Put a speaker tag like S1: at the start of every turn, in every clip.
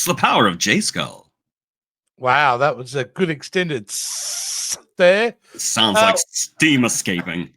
S1: It's the power of Grayskull.
S2: Wow, that was a good extended there.
S1: Sounds like steam escaping.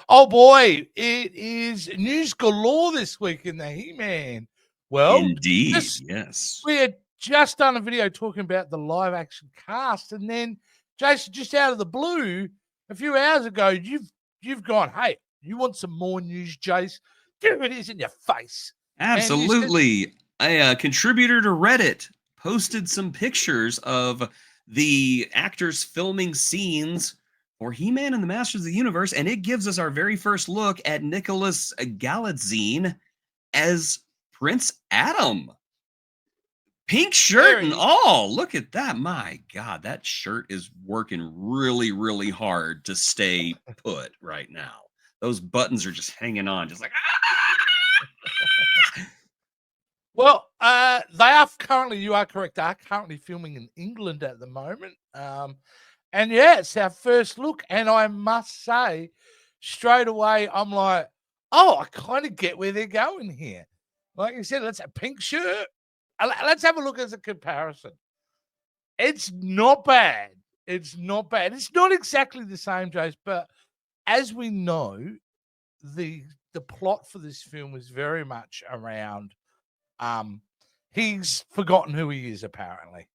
S2: Oh boy, it is news galore this week in the He-Man. Well,
S1: Indeed, yes.
S2: We had just done a video talking about the live action cast, and then Jason, just out of the blue, a few hours ago, you've gone, hey, you want some more news, Jace? Here it is in your face.
S1: Absolutely. A contributor to Reddit posted some pictures of the actors filming scenes for He-Man and the Masters of the Universe, and it gives us our very first look at Nicholas Galitzine as Prince Adam. Pink shirt and all. Look at that. My God, that shirt is working really, really hard to stay put right now. Those buttons are just hanging on, just like,
S2: Well, they are currently, you are correct, they are currently filming in England at the moment. And yeah, it's our first look. And I must say, straight away, I'm like, oh, I kind of get where they're going here. Like you said, let's a pink shirt. Let's have a look as a comparison. It's not bad. It's not bad. It's not exactly the same, Jase, but as we know, the plot for this film is very much around he's forgotten who he is, apparently.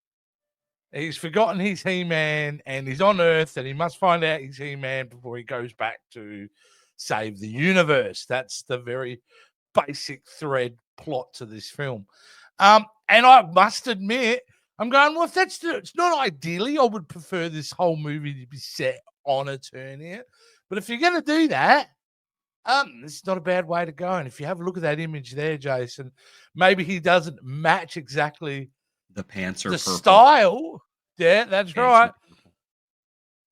S2: He's forgotten he's He-Man and he's on Earth and he must find out he's He-Man before he goes back to save the universe. That's the very basic thread plot to this film. And I must admit, I'm going, well, if it's not ideally, I would prefer this whole movie to be set on Eternia. But if you're going to do that, it's not a bad way to go. And if you have a look at that image there, Jason, maybe he doesn't match exactly
S1: the pants are
S2: the
S1: purple.
S2: Style. Yeah, that's pants right.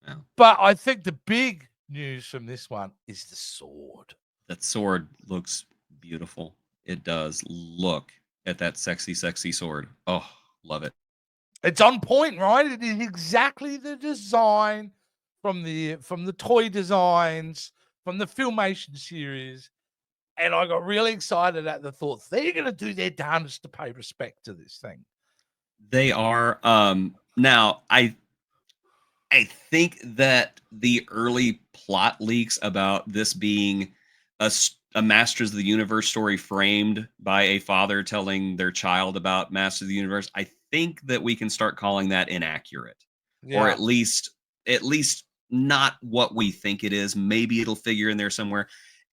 S2: Yeah. But I think the big news from this one is the sword.
S1: That sword looks beautiful. It does. Look at that sexy, sexy sword. Oh, love it.
S2: It's on point, right? It is exactly the design from the toy designs, from the Filmation series. And I got really excited at the thought they're going to do their darndest to pay respect to this thing.
S1: They are. Now, I think that the early plot leaks about this being a Masters of the Universe story framed by a father telling their child about Masters of the Universe, I think that we can start calling that inaccurate. Yeah. Or at least not what we think it is. Maybe it'll figure in there somewhere.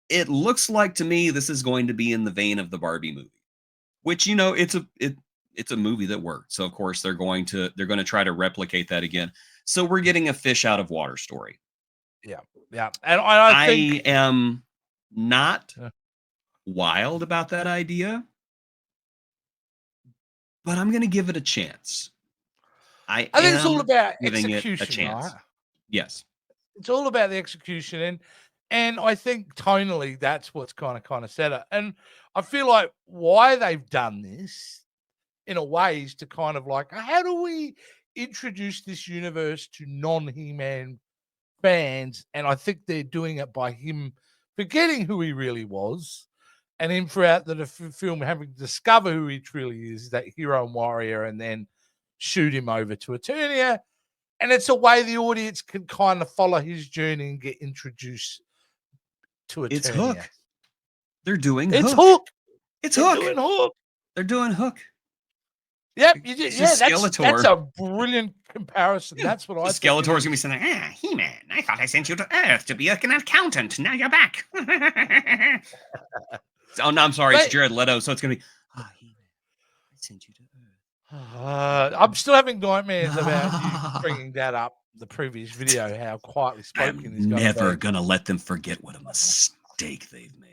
S1: It looks like to me this is going to be in the vein of the Barbie movie, which, you know, it's a movie that worked. So of course they're going to try to replicate that again. So we're getting a fish out of water story.
S2: Yeah. Yeah. And I think
S1: I am not wild about that idea, but I'm going to give it a chance. I think
S2: it's all about execution,
S1: it a chance.
S2: Right?
S1: Yes.
S2: It's all about the execution, and I think tonally that's what's kind of set up. And I feel like why they've done this in a way is to kind of like, how do we introduce this universe to non-He-Man fans? And I think they're doing it by him forgetting who he really was, and him throughout the film having to discover who he truly is, that hero and warrior, and then shoot him over to Eternia. And it's a way the audience can kind of follow his journey and get introduced to Eternia.
S1: It's Hook. They're doing
S2: It's Hook.
S1: It's Hook.
S2: Doing Hook.
S1: They're doing Hook.
S2: Yep, that's a brilliant comparison. Yeah. That's what I think.
S1: Skeletor's gonna be saying, He-Man, I thought I sent you to Earth to be an accountant. Now you're back. Oh no, I'm sorry, it's Jared Leto, so it's gonna be He-Man, I sent you to Earth.
S2: I'm still having nightmares about you bringing that up, the previous video, how quietly spoken he's
S1: never gonna let them forget what a mistake they've made.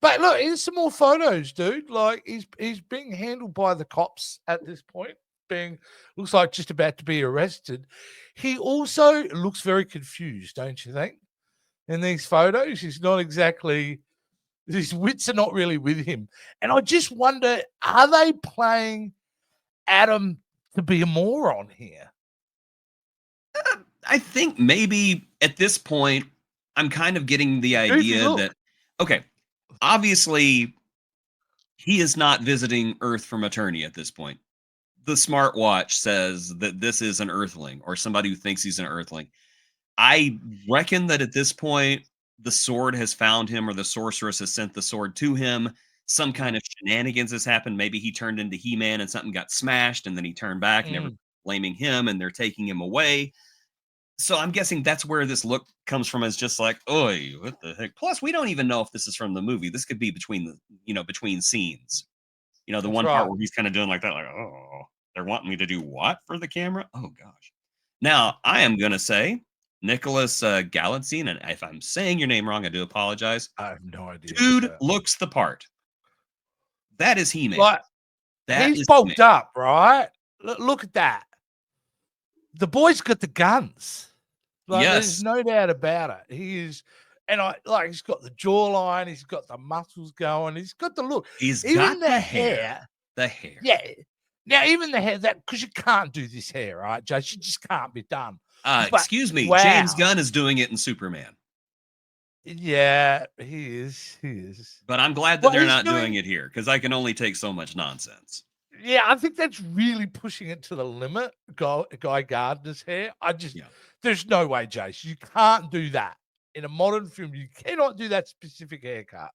S2: But look, here's some more photos, dude. Like he's being handled by the cops at this point, looks like just about to be arrested. He also looks very confused, don't you think? In these photos, he's not exactly, his wits are not really with him. And I just wonder, are they playing Adam to be a moron here?
S1: I think maybe at this point, I'm kind of getting the idea that, okay, obviously, he is not visiting Earth from Eternia at this point. The smartwatch says that this is an Earthling or somebody who thinks he's an Earthling. I reckon that at this point, the sword has found him or the sorceress has sent the sword to him. Some kind of shenanigans has happened. Maybe he turned into He-Man and something got smashed and then he turned back and everyone's blaming him and they're taking him away. So I'm guessing that's where this look comes from, is just like, oi, what the heck? Plus, we don't even know if this is from the movie. This could be between between scenes. The
S2: That's
S1: one part
S2: right.
S1: where he's kind of doing like that, like, oh, they're wanting me to do what for the camera? Oh gosh. Now I am gonna say Nicholas Galitzine, and if I'm saying your name wrong, I do apologize.
S2: I have no idea.
S1: Dude looks the part. That is He-Man.
S2: Like,
S1: That
S2: he's
S1: is
S2: bulked
S1: He-Man.
S2: up, right? Look at that. The boy's got the guns. Like, there's
S1: Yes,
S2: no doubt about it. He is, and he's got the jawline, he's got the muscles going, he's got the look.
S1: he's
S2: Even
S1: got
S2: the
S1: the
S2: hair.
S1: hair. The hair.
S2: Yeah. Now, even the hair, that because you can't do this hair, right, Jase? You just can't be done. But,
S1: Excuse me,
S2: wow.
S1: James Gunn is doing it in Superman.
S2: Yeah, he is. He is.
S1: But I'm glad that they're not doing it here, because I can only take so much nonsense.
S2: Yeah, I think that's really pushing it to the limit. Guy Gardner's hair. There's no way, Jase. You can't do that in a modern film. You cannot do that specific haircut.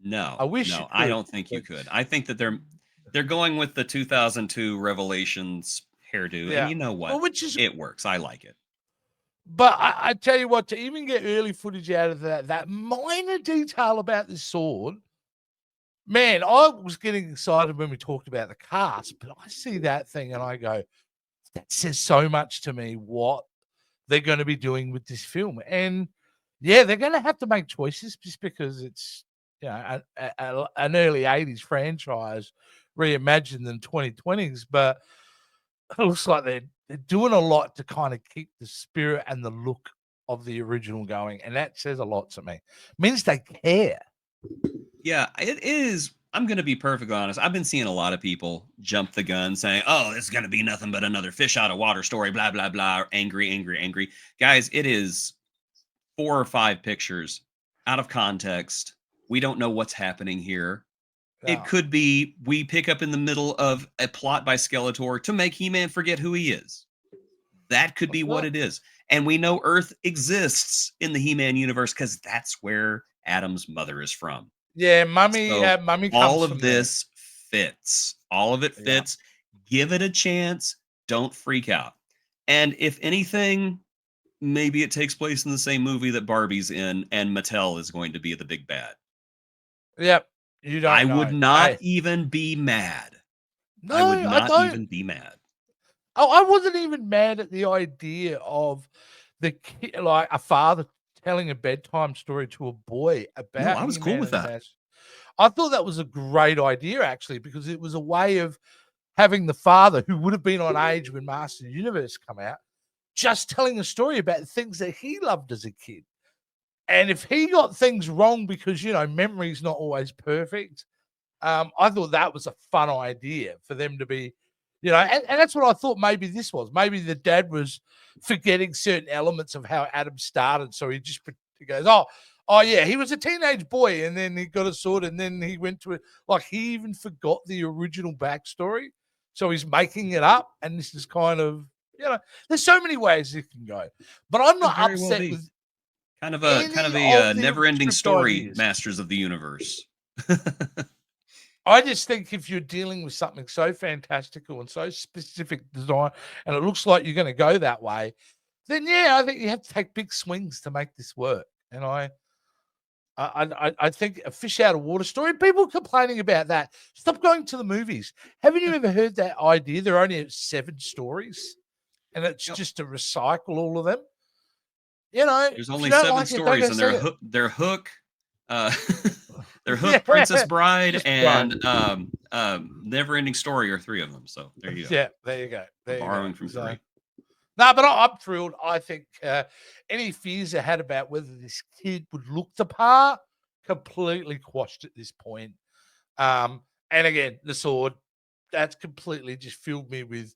S1: No,
S2: I wish.
S1: no, I don't think you could. I think that they're going with the 2002 Revelations hairdo, and you know what?
S2: Well,
S1: it works. I like it.
S2: But I tell you what, to even get early footage out of that minor detail about this sword, man, I was getting excited when we talked about the cast, but I see that thing and I go, that says so much to me what they're going to be doing with this film. And yeah, they're going to have to make choices just because it's an early 80s franchise reimagined in 2020s, but it looks like they're doing a lot to kind of keep the spirit and the look of the original going. And that says a lot to me. It means they care.
S1: Yeah, it is. I'm going to be perfectly honest. I've been seeing a lot of people jump the gun saying, oh, this is going to be nothing but another fish out of water story, blah, blah, blah, angry, angry, angry. Guys, it is 4 or 5 pictures out of context. We don't know what's happening here. It could be we pick up in the middle of a plot by Skeletor to make He-Man forget who he is. That could be what it is. And we know Earth exists in the He-Man universe because that's where Adam's mother is from.
S2: Yeah, Mummy comes
S1: all of
S2: from
S1: this fits. All of it fits. Give it a chance. Don't freak out. And if anything, maybe it takes place in the same movie that Barbie's in, and Mattel is going to be the big bad.
S2: Yep. You don't
S1: I
S2: know.
S1: would not even be mad.
S2: No,
S1: I would not
S2: don't
S1: even be mad.
S2: Oh, I wasn't even mad at the idea of the kid, like a father telling a bedtime story to a boy about.
S1: No, I was cool with that.
S2: I thought that was a great idea, actually, because it was a way of having the father, who would have been on age when Master Universe come out, just telling a story about things that he loved as a kid. And if he got things wrong because, memory's not always perfect, I thought that was a fun idea for them to be, and that's what I thought maybe this was. Maybe the dad was forgetting certain elements of how Adam started. So he goes, oh yeah, he was a teenage boy and then he got a sword and then he went to it. Like he even forgot the original backstory. So he's making it up. And this is kind of, there's so many ways it can go. But I'm not upset with
S1: kind of a never-ending story ideas. Masters of the Universe.
S2: I just think if you're dealing with something so fantastical and so specific design, and it looks like you're going to go that way, then I think you have to take big swings to make this work. And I think a fish out of water story. People complaining about that. Stop going to the movies. Haven't you ever heard that idea? There are only 7 stories, and it's just to recycle all of them.
S1: There's only 7 stories, and they're Hook. They're Hook, Princess Bride, and Never-Ending Story are 3 of them. So there you go.
S2: Yeah, there you go.
S1: Borrowing from 3.
S2: No, but I'm thrilled. I think any fears I had about whether this kid would look the part completely quashed at this point. And again, the sword, that's completely just filled me with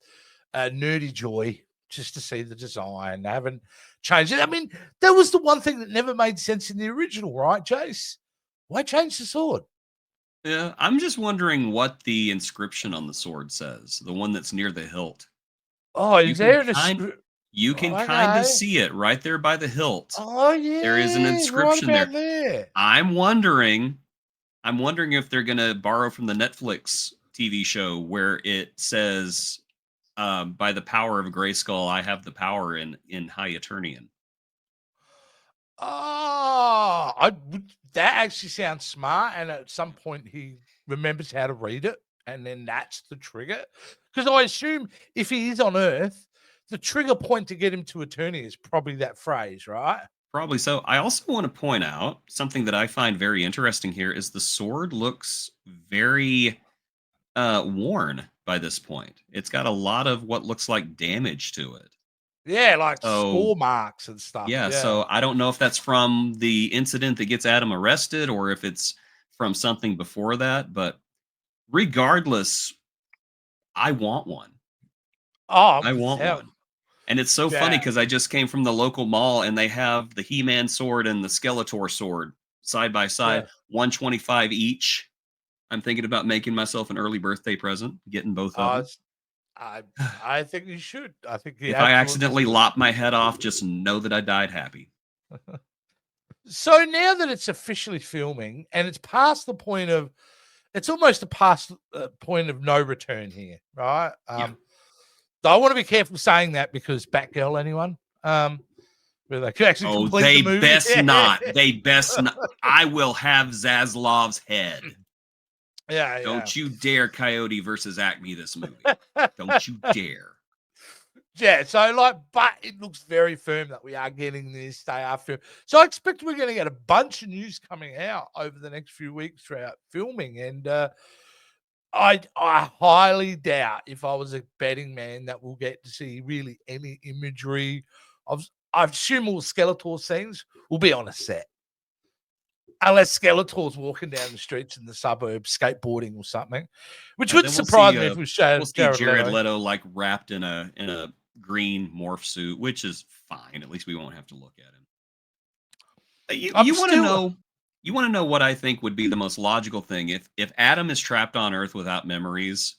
S2: nerdy joy just to see the design. They haven't changed it. I mean, that was the one thing that never made sense in the original, right, Jase? Why change the sword?
S1: Yeah, I'm just wondering what the inscription on the sword says. The one that's near the hilt.
S2: Oh,
S1: You
S2: is
S1: can
S2: there
S1: you can kind of
S2: okay.
S1: see it right there by the hilt.
S2: Oh
S1: There is an
S2: yeah, right
S1: inscription
S2: about
S1: there.
S2: there.
S1: I'm wondering if they're gonna borrow from the Netflix TV show where it says, "By the power of Grayskull, I have the power in High Eternian."
S2: Oh, that actually sounds smart. And at some point, he remembers how to read it, and then that's the trigger. Because I assume if he is on Earth, the trigger point to get him to Eternia is probably that phrase, right?
S1: Probably so. I also want to point out something that I find very interesting here is the sword looks very worn by this point. It's got a lot of what looks like damage to it.
S2: Yeah, like
S1: So
S2: score marks and stuff.
S1: yeah,
S2: Yeah.
S1: so I don't know if that's from the incident that gets Adam arrested or if it's from something before that, but regardless, I want one.
S2: Oh,
S1: I want
S2: hell,
S1: one. And it's so funny
S2: yeah,
S1: because I just came from the local mall and they have the He-Man sword and the Skeletor sword side by
S2: yeah.
S1: side, 125 each. I'm thinking about making myself an early birthday present, getting both of them.
S2: Uh, I I think you should. I think you
S1: If I
S2: absolutely
S1: accidentally
S2: should.
S1: lop my head off, just know that I died happy.
S2: So now that it's officially filming and it's past the point of, it's almost a past point of no return here, right?
S1: Yeah.
S2: I want to be careful saying that because Batgirl, anyone, where they could actually
S1: Oh,
S2: complete the
S1: they
S2: movie.
S1: best not. They best not. I will have Zaslav's head.
S2: Yeah.
S1: Don't you dare Coyote versus Acme this movie. Don't you dare.
S2: Yeah, so like, but it looks very firm that we are getting this. They are firm. So I expect we're going to get a bunch of news coming out over the next few weeks throughout filming. And I highly doubt, if I was a betting man, that we'll get to see really any imagery of, I assume all Skeletor scenes will be on a set. Unless Skeletor's walking down the streets in the suburbs skateboarding or something, which would
S1: Then we'll
S2: surprise
S1: see.
S2: me if it was
S1: We'll see
S2: Jared
S1: Jared
S2: Leto.
S1: Leto like wrapped in a green morph suit, which is fine. At least we won't have to look at him. You
S2: I'm
S1: you want to
S2: still
S1: know? You want to know what I think would be the most logical thing if Adam is trapped on Earth without memories?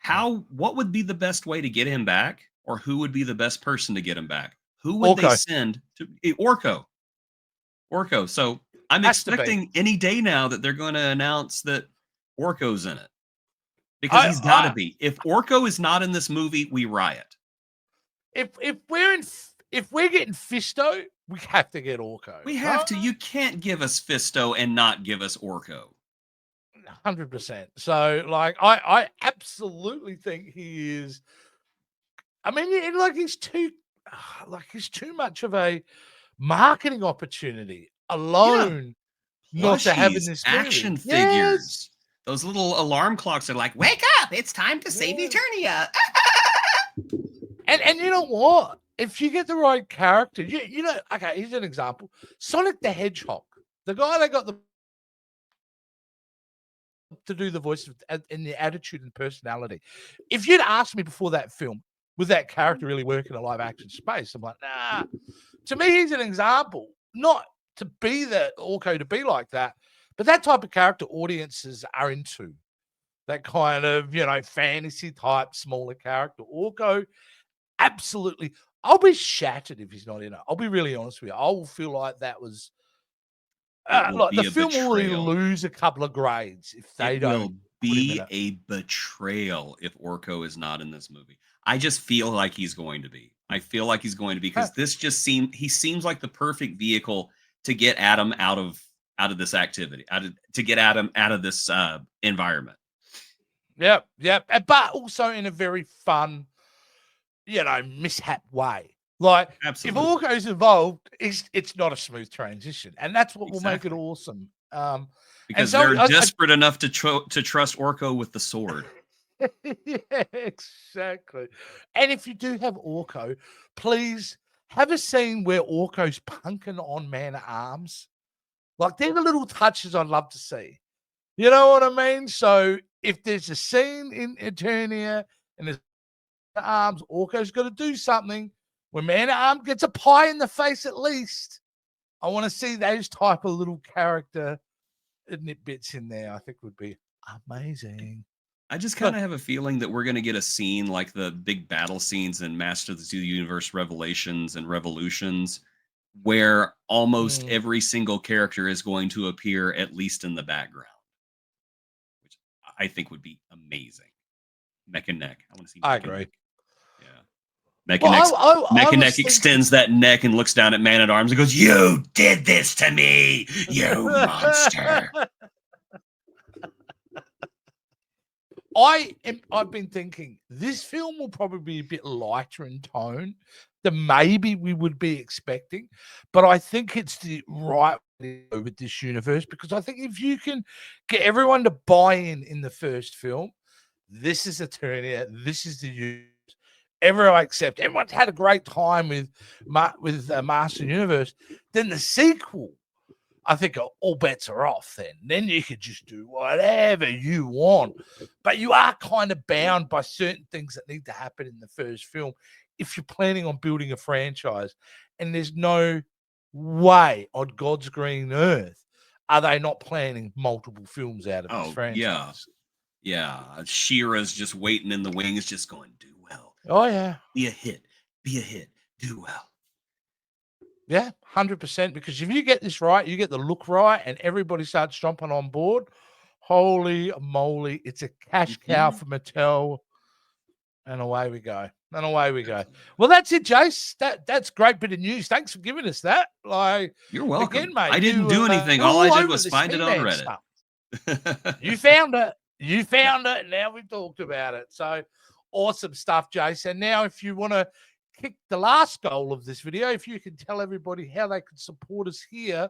S1: What would be the best way to get him back, or who would be the best person to get him back? Who would they
S2: Orco.
S1: send to Orco? Orco. So I'm
S2: Has to be.
S1: expecting any day now that they're going to announce that Orco's in it because he's got to be. If Orco is not in this movie, we riot.
S2: If we're getting Fisto, we have to get Orco.
S1: We have to. You can't give us Fisto and not give us Orco.
S2: 100%. So, like, I absolutely think he is. I mean, like he's too much of a marketing opportunity alone, not to have in
S1: Plushies,
S2: this
S1: action
S2: movie.
S1: figures.
S2: Yes.
S1: Those little alarm clocks are like, wake up! It's time to save
S2: Yes.
S1: Eternia.
S2: And you know what? If you get the right character, you know, okay, here's an example. Sonic the Hedgehog, the guy that got to do the voice and the attitude and personality. If you'd asked me before that film, would that character really work in a live action space? I'm like, nah. To me, he's an example, not to be the Orco to be like that, but that type of character audiences are into. That kind of, you know, fantasy type, smaller character. Orco, absolutely. I'll be shattered if he's not in it. I'll be really honest with you. I will feel like that was
S1: It will
S2: like the
S1: be a
S2: film will really
S1: betrayal.
S2: lose a couple of grades if they
S1: It
S2: don't
S1: will
S2: put him in
S1: be
S2: it.
S1: a betrayal if Orco is not in this movie. I just feel like he's going to be. I feel like he's going to be because he seems like the perfect vehicle to get Adam out of this activity, to get Adam out of this environment.
S2: Yep. But also in a very fun, you know, mishap way. Like,
S1: Absolutely.
S2: if Orco's involved, it's not a smooth transition. And that's what will make it awesome.
S1: Because
S2: so
S1: they're desperate enough to trust Orco with the sword.
S2: Yeah, exactly. And if you do have Orco, please have a scene where Orco's punking on Man-at-Arms. Like, they're the little touches I'd love to see. You know what I mean? So if there's a scene in Eternia and there's arms, Orco's got to do something. When Man-at-Arms gets a pie in the face, at least I want to see those type of little character nitbits in there, I think would be amazing.
S1: I just kind of have a feeling that we're going to get a scene like the big battle scenes in Masters of the Universe Revelations and Revolutions, where almost every single character is going to appear at least in the background, which I think would be amazing. Mech and Neck. I want to see.
S2: I
S1: Mech and
S2: agree.
S1: Neck. Yeah. Mech and Neck
S2: thinking...
S1: extends that neck and looks down at Man at Arms and goes, "You did this to me, you monster."
S2: I've been thinking this film will probably be a bit lighter in tone than maybe we would be expecting, but I think it's the right way to go with this universe, because I think if you can get everyone to buy in the first film, this is Eternia, this is the universe, everyone accept, everyone's had a great time with Master Universe, then the sequel, I think all bets are off then. Then you could just do whatever you want. But you are kind of bound by certain things that need to happen in the first film if you're planning on building a franchise. And there's no way on God's green earth are they not planning multiple films out of this franchise.
S1: Yeah. She-Ra's just waiting in the wings, just going, do well.
S2: Oh, yeah.
S1: Be a hit. Do well.
S2: Yeah, 100%. Because if you get this right, you get the look right, and everybody starts jumping on board. Holy moly, it's a cash cow for Mattel, and away we go. Well, that's it, Jase. That's great bit of news. Thanks for giving us that.
S1: You're welcome,
S2: again, mate.
S1: I didn't do anything. All I did was find it on Reddit.
S2: You found it. Now we've talked about it. So awesome stuff, Jase. And now, if you want to kick the last goal of this video, if you can tell everybody how they can support us here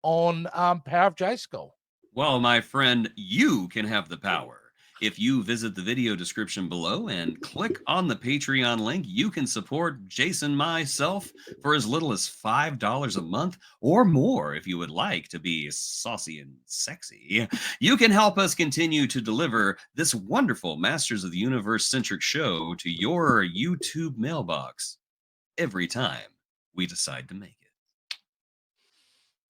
S2: on Power of Grayskull.
S1: Well, my friend, you can have the power. If you visit the video description below and click on the Patreon link, you can support Jason, myself, for as little as $5 a month or more if you would like to be saucy and sexy. You can help us continue to deliver this wonderful Masters of the Universe-centric show to your YouTube mailbox every time we decide to make it.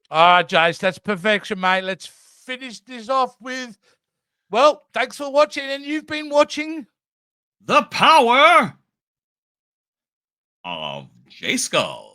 S2: All right, Jase, that's perfection, mate. Let's finish this off with, well, thanks for watching, and you've been watching
S1: The Power of Grayskull.